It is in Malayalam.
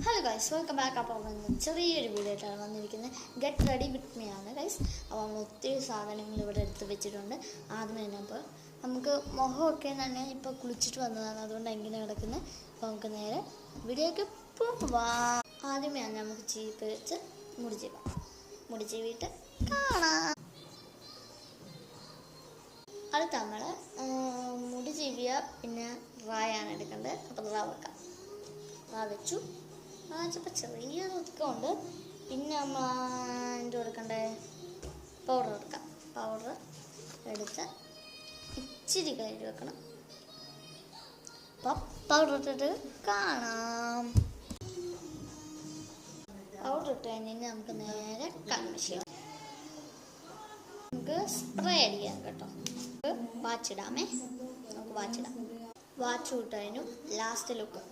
Hello guys, welcome back. അപ്പോൾ ചെറിയൊരു വീഡിയോ ആയിട്ടാണ് വന്നിരിക്കുന്നത്. ഗെറ്റ് റെഡി വിത്ത് മീ ആണ് ഗൈസ്. അപ്പോൾ നമ്മൾ ഒത്തിരി സാധനങ്ങൾ ഇവിടെ എടുത്ത് വെച്ചിട്ടുണ്ട്. ആദ്യം തന്നെ അപ്പോൾ നമുക്ക് മുഖമൊക്കെ തന്നെ ഇപ്പോൾ കുളിച്ചിട്ട് വന്നതാണ്, അതുകൊണ്ട് എങ്ങനെ കിടക്കുന്നത്. അപ്പോൾ നമുക്ക് നേരെ വീഡിയോയ്ക്ക് പോവാം. ആദ്യമേ നമുക്ക് ചീപ്പ് വെച്ച് മുടി ചീവിട്ട് കാണാം. അടുത്ത നമ്മൾ മുടി ചീവിയ പിന്നെ റായാണ് എടുക്കേണ്ടത്. അപ്പോൾ റാ വെക്കാം. റാ വെച്ചു. ചിലപ്പോൾ ചെറിയ ഒതുക്കമുണ്ട്. പിന്നെ നമ്മൾ അതിൻ്റെ കൊടുക്കണ്ടേ പൗഡർ എടുക്കാം. പൗഡർ എടുത്ത് ഇച്ചിരി കയ്യിൽ വെക്കണം. അപ്പം പൗഡർ ഇട്ടിട്ട് കാണാം. പൗഡർ ഇട്ട് കഴിഞ്ഞാൽ നമുക്ക് നേരെ കൺമിഷൻ നമുക്ക് സ്പ്രേ അടിക്കാം കേട്ടോ. വാച്ചിടാമേ, നമുക്ക് വാച്ചിടാം. വാച്ച് ഇട്ട് കഴിഞ്ഞു. Last look